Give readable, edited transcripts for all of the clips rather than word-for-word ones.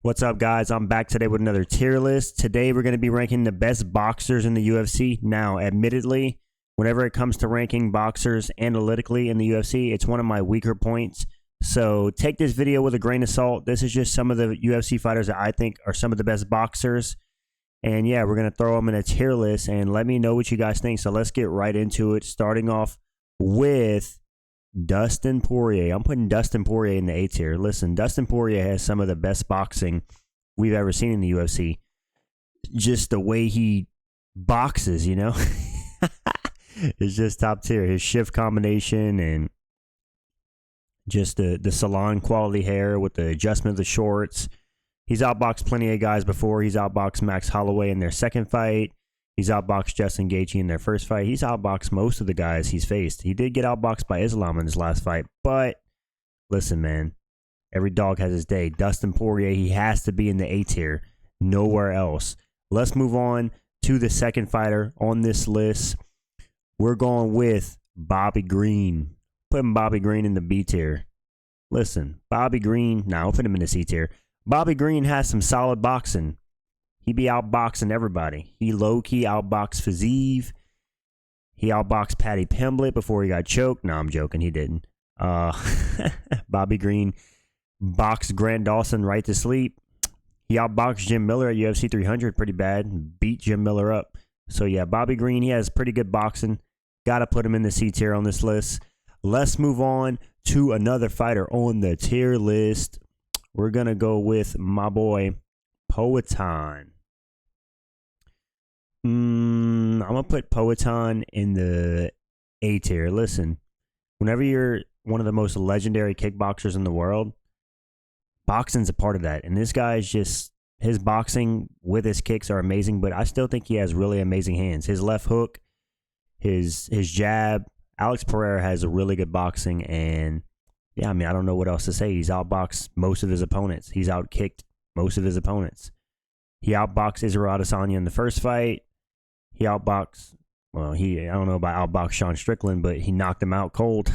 What's up, guys? I'm back today with another tier list. Today, we're going to be ranking the best boxers in the UFC. Now, admittedly, whenever it comes to ranking boxers analytically in the UFC, it's one of my weaker points. So take this video with a grain of salt. This is just some of the UFC fighters that I think are some of the best boxers. And yeah, we're going to throw them in a tier list and let me know what you guys think. So let's get right into it, starting off with Dustin Poirier. I'm putting Dustin Poirier in the A tier. Listen, Dustin Poirier has some of the best boxing we've ever seen in the UFC. Just the way he boxes, you know? It's just top tier. His shift combination and just the salon quality hair with the adjustment of the shorts. He's outboxed plenty of guys before. He's outboxed Max Holloway in their second fight. He's outboxed Justin Gaethje in their first fight. He's outboxed most of the guys he's faced. He did get outboxed by Islam in his last fight. But listen, man, every dog has his day. Dustin Poirier, he has to be in the A tier. Nowhere else. Let's move on to the second fighter on this list. We're going with Bobby Green. Putting Bobby Green in the B tier. Listen, Bobby Green, I'll put him in the C tier. Bobby Green has some solid boxing. He be outboxing everybody. He low-key outboxed Fiziev. He outboxed Paddy Pimblett before he got choked. No, I'm joking. He didn't. Bobby Green boxed Grant Dawson right to sleep. He outboxed Jim Miller at UFC 300 pretty bad. Beat Jim Miller up. So, yeah, Bobby Green, he has pretty good boxing. Got to put him in the C tier on this list. Let's move on to another fighter on the tier list. We're going to go with my boy, Poatan. I'm going to put Poatan in the A tier. Listen, whenever you're one of the most legendary kickboxers in the world, boxing's a part of that. And this guy is just, his boxing with his kicks are amazing, but I still think he has really amazing hands. His left hook, his jab. Alex Pereira has a really good boxing, and yeah, I mean, I don't know what else to say. He's outboxed most of his opponents. He's outkicked most of his opponents. He outboxed Israel Adesanya in the first fight. He outboxed, well, I don't know about outboxed Shan Strickland, but he knocked him out cold.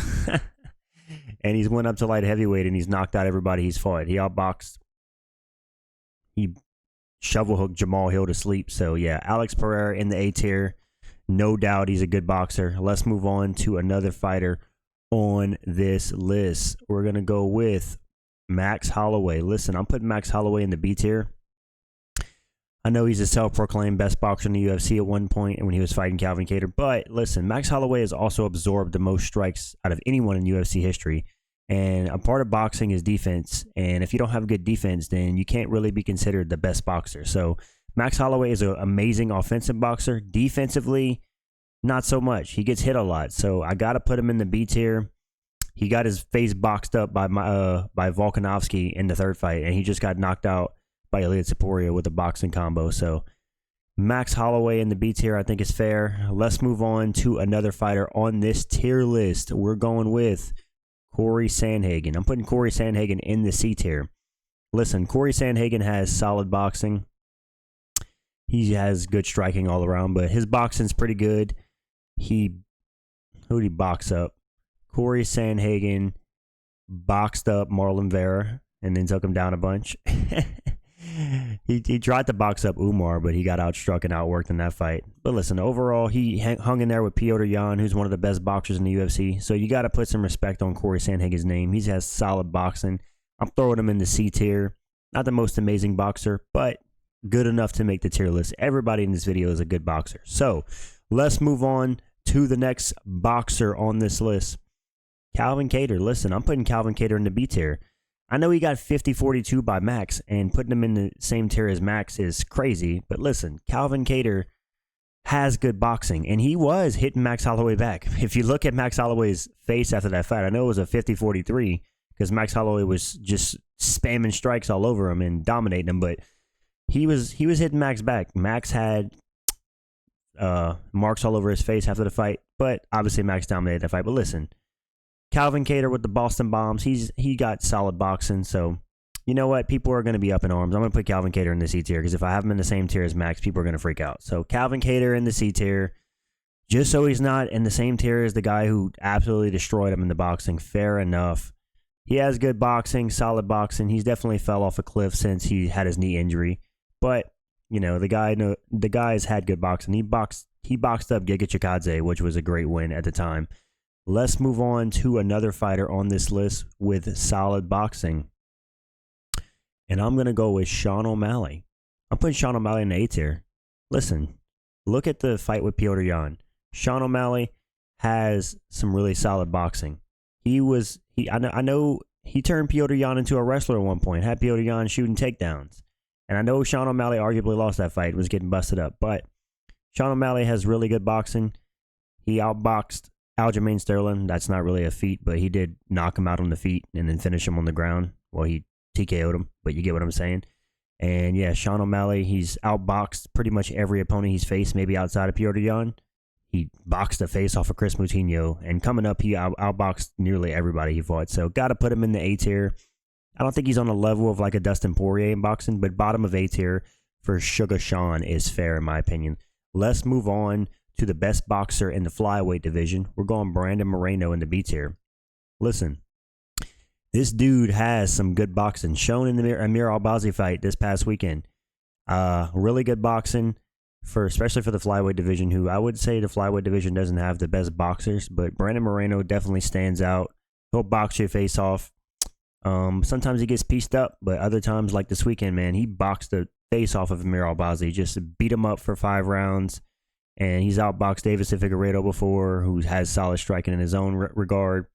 And he's went up to light heavyweight, and he's knocked out everybody he's fought. He shovel hooked Jamal Hill to sleep. So, yeah, Alex Pereira in the A tier. No doubt he's a good boxer. Let's move on to another fighter on this list. We're going to go with Max Holloway. Listen, I'm putting Max Holloway in the B tier. I know he's a self-proclaimed best boxer in the UFC at one point when he was fighting Calvin Kattar. But listen, Max Holloway has also absorbed the most strikes out of anyone in UFC history. And a part of boxing is defense. And if you don't have good defense, then you can't really be considered the best boxer. So Max Holloway is an amazing offensive boxer. Defensively, not so much. He gets hit a lot. So I got to put him in the B tier. He got his face boxed up by Volkanovski in the third fight, and he just got knocked out by Ilia Topuria with a boxing combo. So Max Holloway in the B tier I think is fair. Let's move on to another fighter on this tier list. We're going with Cory Sandhagen. I'm putting Cory Sandhagen in the C tier. Listen, Cory Sandhagen has solid boxing. He has good striking all around, but his boxing's pretty good. Who did he box up? Cory Sandhagen boxed up Marlon Vera and then took him down a bunch. He tried to box up Umar, but he got outstruck and outworked in that fight. But listen, overall, he hung in there with Petr Yan, who's one of the best boxers in the UFC. So you got to put some respect on Cory Sandhagen's name. He has solid boxing. I'm throwing him in the C tier. Not the most amazing boxer, but good enough to make the tier list. Everybody in this video is a good boxer. So let's move on to the next boxer on this list. Calvin Kattar. Listen, I'm putting Calvin Kattar in the B tier. I know he got 50-42 by Max, and putting him in the same tier as Max is crazy. But listen, Calvin Kattar has good boxing, and he was hitting Max Holloway back. If you look at Max Holloway's face after that fight, I know it was a 50-43 because Max Holloway was just spamming strikes all over him and dominating him, but he was hitting Max back. Max had marks all over his face after the fight, but obviously Max dominated that fight. But listen, Calvin Kattar with the Boston Bombs, he got solid boxing. So, you know what? People are going to be up in arms. I'm going to put Calvin Kattar in the C tier because if I have him in the same tier as Max, people are going to freak out. So, Calvin Kattar in the C tier. Just so he's not in the same tier as the guy who absolutely destroyed him in the boxing. Fair enough. he has good boxing, solid boxing. He's definitely fell off a cliff since he had his knee injury. But, you know, the guy's had good boxing. He boxed up Giga Chikadze, which was a great win at the time. Let's move on to another fighter on this list with solid boxing. And I'm going to go with Sean O'Malley. I'm putting Sean O'Malley in the A tier. Listen, look at the fight with Petr Yan. Sean O'Malley has some really solid boxing. I know he turned Petr Yan into a wrestler at one point, had Petr Yan shooting takedowns. And I know Sean O'Malley arguably lost that fight, was getting busted up. But Sean O'Malley has really good boxing. He outboxed Aljamain Sterling. That's not really a feat, but he did knock him out on the feet and then finish him on the ground. Well, he TKO'd him, but you get what I'm saying. And yeah, Sean O'Malley, he's outboxed pretty much every opponent he's faced, maybe outside of Petr Yan. He boxed the face off of Chris Moutinho, and coming up, he outboxed nearly everybody he fought. So got to put him in the A tier. I don't think he's on the level of like a Dustin Poirier in boxing, but bottom of A tier for Sugar Sean is fair in my opinion. Let's move on to the best boxer in the flyweight division. We're going Brandon Moreno in the B tier. Listen, this dude has some good boxing, shown in the Amir Albazi fight this past weekend. Really good boxing, especially for the flyweight division, who I would say the flyweight division doesn't have the best boxers, but Brandon Moreno definitely stands out. He'll box your face off. Sometimes he gets pieced up, but other times, like this weekend, man, he boxed the face off of Amir Albazi, just beat him up for 5 rounds. And he's outboxed Davidson Figueiredo before, who has solid striking in his own regard.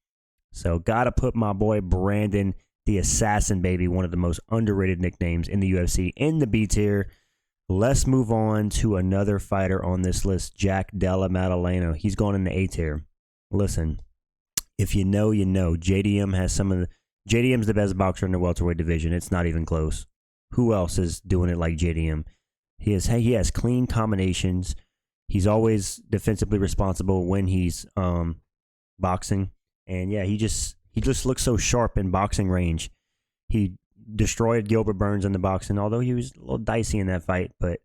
So gotta put my boy Brandon, the Assassin Baby, one of the most underrated nicknames in the UFC, in the B tier. Let's move on to another fighter on this list, Jack Della Maddalena. He's going in the A tier. Listen, if you know, you know. JDM's the best boxer in the welterweight division. It's not even close. Who else is doing it like JDM? He has clean combinations. He's always defensively responsible when he's boxing. And yeah, he just looks so sharp in boxing range. He destroyed Gilbert Burns in the boxing, although he was a little dicey in that fight. But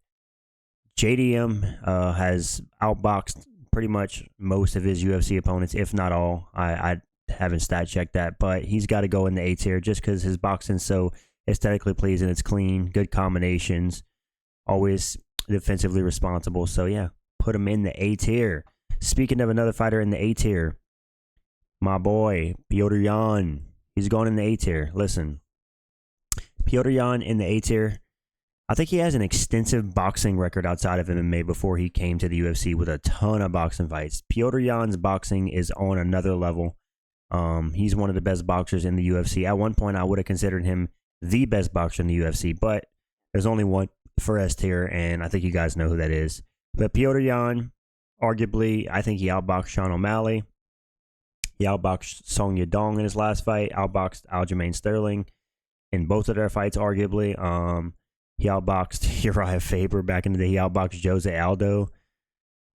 JDM has outboxed pretty much most of his UFC opponents, if not all. I haven't stat checked that, but he's got to go in the A tier just because his boxing's so aesthetically pleasing. It's clean, good combinations, always defensively responsible. So yeah, put him in the A tier. Speaking of another fighter in the A tier, my boy Petr Yan, he's going in the A tier. Listen, Petr Yan in the A tier. I think he has an extensive boxing record outside of MMA before he came to the UFC with a ton of boxing fights. Petr Yan's boxing is on another level. He's one of the best boxers in the UFC. At one point, I would have considered him the best boxer in the UFC, but there's only one for S tier, and I think you guys know who that is. But Petr Yan, arguably, I think he outboxed Sean O'Malley. He outboxed Song Yadong in his last fight, outboxed Aljamain Sterling in both of their fights, arguably. He outboxed Uriah Faber back in the day. He outboxed Jose Aldo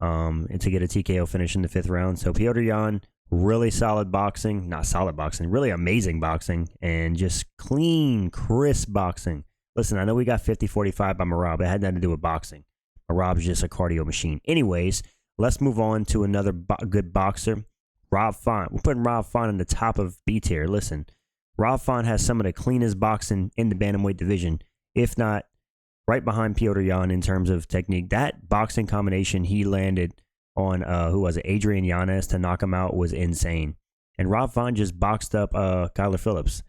and to get a TKO finish in the 5th round. So Petr Yan, really solid boxing. Not solid boxing, really amazing boxing. And just clean, crisp boxing. Listen, I know we got 50-45 by Merab. It had nothing to do with boxing. Merab's just a cardio machine. Anyways, let's move on to another good boxer, Rob Font. We're putting Rob Font in the top of B tier. Listen, Rob Font has some of the cleanest boxing in the bantamweight division, if not right behind Petr Yan in terms of technique. That boxing combination he landed on, Adrian Yanez to knock him out was insane. And Rob Font just boxed up Kyler Phillips.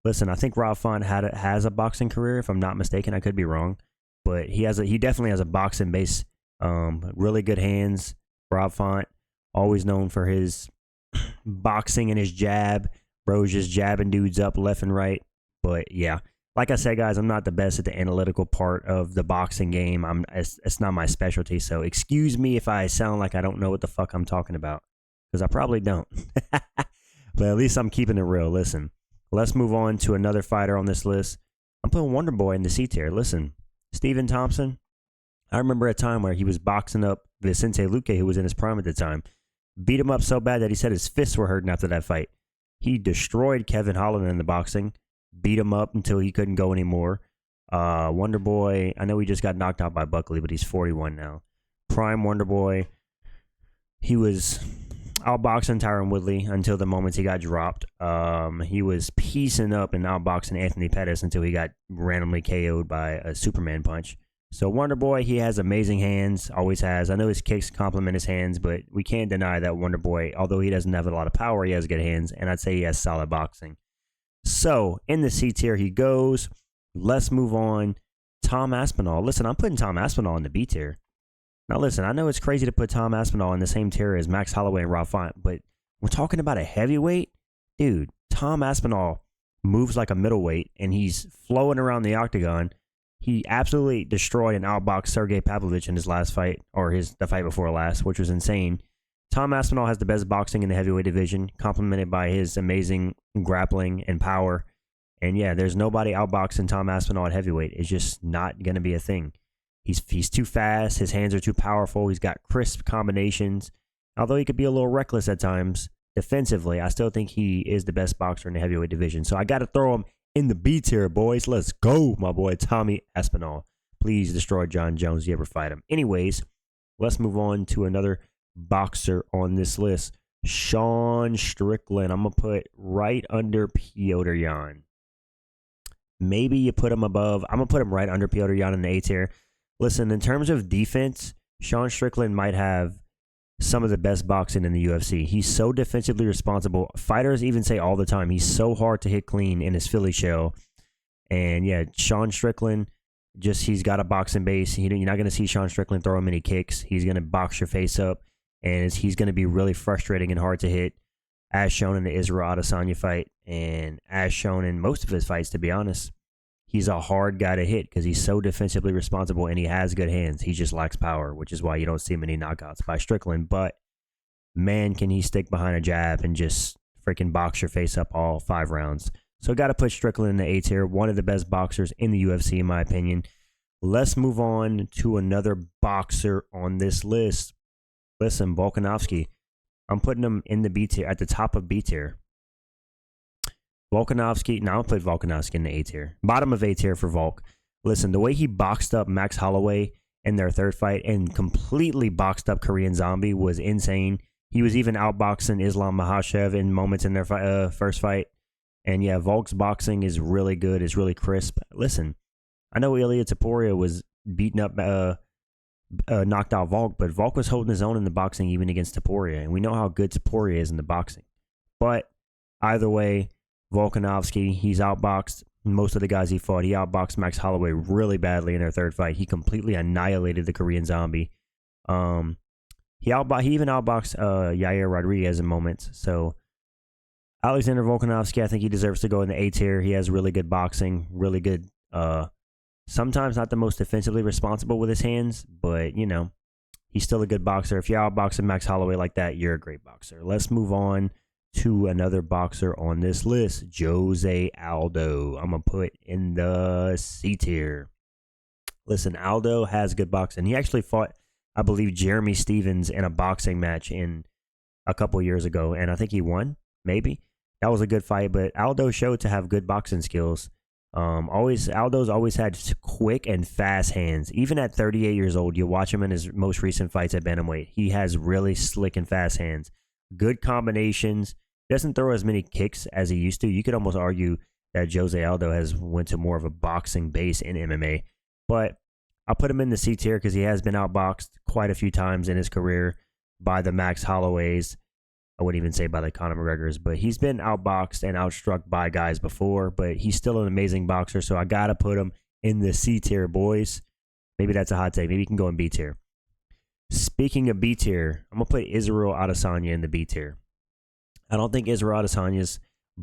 Listen, I think Rob Font has a boxing career, if I'm not mistaken. I could be wrong. But he definitely has a boxing base. Really good hands. Rob Font, always known for his boxing and his jab. Bro's just jabbing dudes up left and right. But yeah, like I said, guys, I'm not the best at the analytical part of the boxing game. It's not my specialty. So excuse me if I sound like I don't know what the fuck I'm talking about, because I probably don't. But at least I'm keeping it real. Listen, let's move on to another fighter on this list. I'm putting Wonder Boy in the C tier. Listen, Stephen Thompson. I remember a time where he was boxing up Vicente Luque, who was in his prime at the time. Beat him up so bad that he said his fists were hurting after that fight. He destroyed Kevin Holland in the boxing. Beat him up until he couldn't go anymore. Wonder Boy, I know he just got knocked out by Buckley, but he's 41 now. Prime Wonder Boy. He was, outboxing Tyron Woodley until the moment he got dropped. He was piecing up and outboxing Anthony Pettis until he got randomly KO'd by a Superman punch. So Wonder Boy, he has amazing hands, always has. I know his kicks complement his hands, but we can't deny that Wonder Boy, although he doesn't have a lot of power, he has good hands, and I'd say he has solid boxing. So in the C tier he goes. Let's move on. Tom Aspinall. Listen, I'm putting Tom Aspinall in the B tier. Now listen, I know it's crazy to put Tom Aspinall in the same tier as Max Holloway and Rob Font, but we're talking about a heavyweight? Dude, Tom Aspinall moves like a middleweight, and he's flowing around the octagon. He absolutely destroyed and outboxed Sergey Pavlovich in his last fight, or the fight before last, which was insane. Tom Aspinall has the best boxing in the heavyweight division, complemented by his amazing grappling and power. And yeah, there's nobody outboxing Tom Aspinall at heavyweight. It's just not going to be a thing. He's too fast. His hands are too powerful. He's got crisp combinations. Although he could be a little reckless at times defensively, I still think he is the best boxer in the heavyweight division. So I got to throw him in the B tier, boys. Let's go, my boy Tommy Aspinall. Please destroy Jon Jones if you ever fight him. Anyways, let's move on to another boxer on this list. Shan Strickland. I'm going to put right under Petr Yan. Maybe you put him above. I'm going to put him right under Petr Yan in the A tier. Listen, in terms of defense, Shan Strickland might have some of the best boxing in the UFC. He's so defensively responsible. Fighters even say all the time, he's so hard to hit clean in his Philly shell. And yeah, Shan Strickland, he's got a boxing base. You're not going to see Shan Strickland throw him any kicks. He's going to box your face up, and he's going to be really frustrating and hard to hit, as shown in the Israel Adesanya fight, and as shown in most of his fights, to be honest. He's a hard guy to hit because he's so defensively responsible and he has good hands. He just lacks power, which is why you don't see many knockouts by Strickland. But, man, can he stick behind a jab and just freaking box your face up all 5 rounds. So got to put Strickland in the A tier. One of the best boxers in the UFC, in my opinion. Let's move on to another boxer on this list. Listen, Volkanovski. I'm putting him in the B tier, at the top of B tier. Volkanovski, now I'll put Volkanovski in the A tier. Bottom of A tier for Volk. Listen, the way he boxed up Max Holloway in their third fight and completely boxed up Korean Zombie was insane. He was even outboxing Islam Makhachev in moments in their first fight. And yeah, Volk's boxing is really good. It's really crisp. Listen, I know Ilia Topuria was beating up, knocked out Volk, but Volk was holding his own in the boxing even against Topuria. And we know how good Topuria is in the boxing. But either way, Volkanovski, he's outboxed most of the guys he fought. He outboxed Max Holloway really badly in their third fight. He completely annihilated the Korean Zombie. He even outboxed Yair Rodriguez in moments. So Alexander Volkanovski, I think he deserves to go in the A tier. He has really good boxing, really good. Sometimes not the most defensively responsible with his hands, but you know, he's still a good boxer. If you're outboxing Max Holloway like that, you're a great boxer. Let's move on to another boxer on this list, Jose Aldo. I'm going to put in the C tier. Listen, Aldo has good boxing. He actually fought, I believe, Jeremy Stevens in a boxing match a couple years ago, and I think he won, maybe. That was a good fight, but Aldo showed to have good boxing skills. Aldo's always had quick and fast hands. Even at 38 years old, you watch him in his most recent fights at bantamweight. He has really slick and fast hands. Good combinations. Doesn't throw as many kicks as he used to. You could almost argue that Jose Aldo has went to more of a boxing base in MMA. But I'll put him in the C tier because he has been outboxed quite a few times in his career by the Max Holloways. I wouldn't even say by the Conor McGregors, but he's been outboxed and outstruck by guys before, but he's still an amazing boxer, so I got to put him in the C tier, boys. Maybe that's a hot take. Maybe he can go in B tier. Speaking of B tier, I'm going to put Israel Adesanya in the B tier. I don't think Israel Adesanya's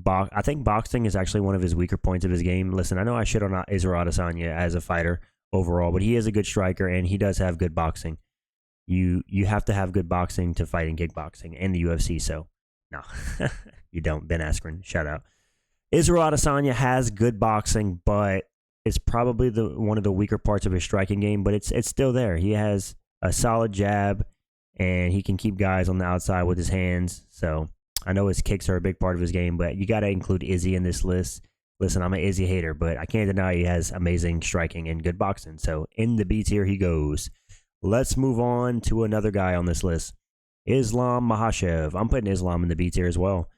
I think boxing is actually one of his weaker points of his game. Listen, I know I shit on Israel Adesanya as a fighter overall, but he is a good striker, and he does have good boxing. You have to have good boxing to fight in kickboxing and the UFC, so no, you don't. Ben Askren, shout out. Israel Adesanya has good boxing, but it's probably one of the weaker parts of his striking game, but it's still there. He has a solid jab, and he can keep guys on the outside with his hands, so I know his kicks are a big part of his game, but you got to include Izzy in this list. Listen, I'm an Izzy hater, but I can't deny he has amazing striking and good boxing, so in the B tier he goes. Let's move on to another guy on this list. Islam Makhachev. I'm putting Islam in the B tier as well.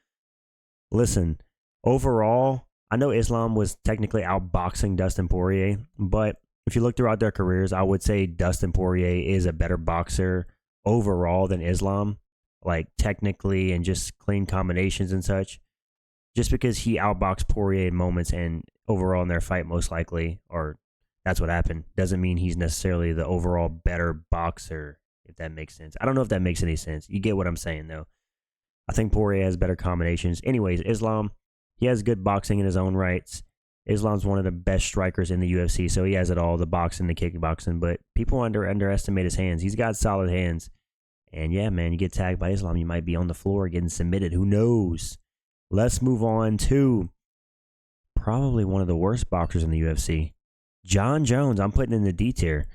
Listen, overall, I know Islam was technically outboxing Dustin Poirier, but if you look throughout their careers, I would say Dustin Poirier is a better boxer overall than Islam, like technically and just clean combinations and such. Just because he outboxed Poirier in moments and overall in their fight, most likely, or that's what happened, doesn't mean he's necessarily the overall better boxer, if that makes sense. I don't know if that makes any sense. You get what I'm saying, though. I think Poirier has better combinations. Anyways, Islam, he has good boxing in his own rights. Islam's one of the best strikers in the UFC, so he has it all, the boxing, the kickboxing, but people underestimate his hands. He's got solid hands. And yeah, man, you get tagged by Islam, you might be on the floor getting submitted. Who knows? Let's move on to probably one of the worst boxers in the UFC. Jon Jones, I'm putting in the D tier.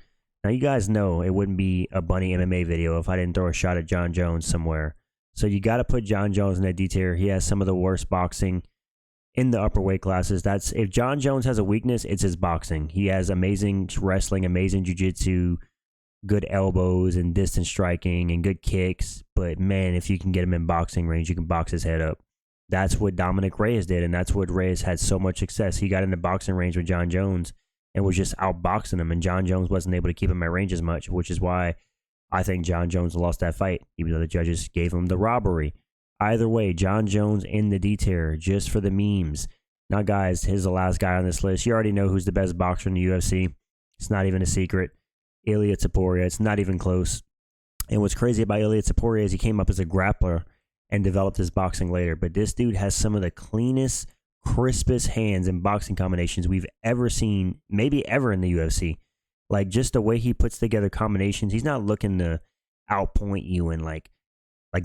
Now, you guys know it wouldn't be a Bunny MMA video if I didn't throw a shot at Jon Jones somewhere. So you got to put Jon Jones in that D tier. He has some of the worst boxing in the upper weight classes. That's if Jon Jones has a weakness, it's his boxing. He has amazing wrestling, amazing jiu-jitsu, good elbows and distance striking and good kicks. But man, if you can get him in boxing range, you can box his head up. That's what Dominic Reyes did, and that's what Reyes had so much success. He got into boxing range with Jon Jones and was just outboxing him, and Jon Jones wasn't able to keep him at range as much, which is why I think Jon Jones lost that fight, even though the judges gave him the robbery. Either way, Jon Jones in the D tier, just for the memes. Now, guys, here's the last guy on this list. You already know who's the best boxer in the UFC. It's not even a secret. Ilia Topuria. It's not even close. And what's crazy about Ilia Topuria is he came up as a grappler and developed his boxing later. But this dude has some of the cleanest, crispest hands and boxing combinations we've ever seen, maybe ever in the UFC. Like, just the way he puts together combinations, he's not looking to outpoint you and like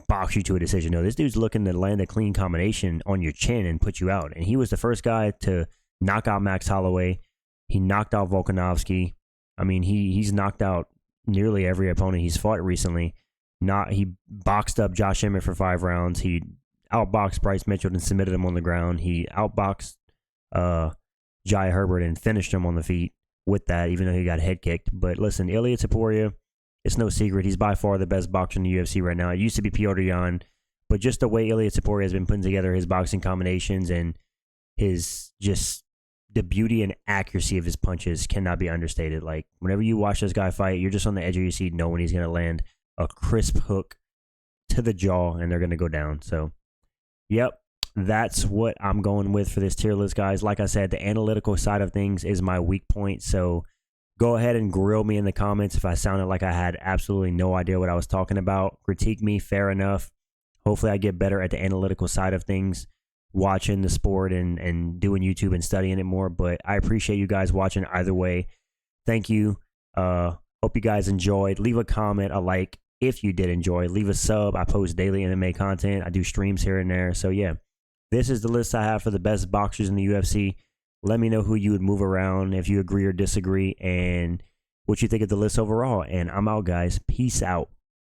box you to a decision. No, this dude's looking to land a clean combination on your chin and put you out. And he was the first guy to knock out Max Holloway. He knocked out Volkanovski. I mean, he's knocked out nearly every opponent he's fought recently. He boxed up Josh Emmett for 5 rounds. He outboxed Bryce Mitchell and submitted him on the ground. He outboxed Jai Herbert and finished him on the feet with that, even though he got head kicked. But listen, Ilia Topuria, it's no secret. He's by far the best boxer in the UFC right now. It used to be Petr Yan, but just the way Ilia Topuria has been putting together his boxing combinations and his just the beauty and accuracy of his punches cannot be understated. Like, whenever you watch this guy fight, you're just on the edge of your seat knowing he's going to land a crisp hook to the jaw and they're going to go down. So, yep, that's what I'm going with for this tier list, guys. Like I said, the analytical side of things is my weak point. So, go ahead and grill me in the comments if I sounded like I had absolutely no idea what I was talking about. Critique me, fair enough. Hopefully I get better at the analytical side of things, watching the sport and doing YouTube and studying it more. But I appreciate you guys watching either way. Thank you. Hope you guys enjoyed. Leave a comment, a like if you did enjoy. Leave a sub. I post daily MMA content. I do streams here and there. So yeah, this is the list I have for the best boxers in the UFC. Let me know who you would move around, if you agree or disagree, and what you think of the list overall. And I'm out, guys. Peace out.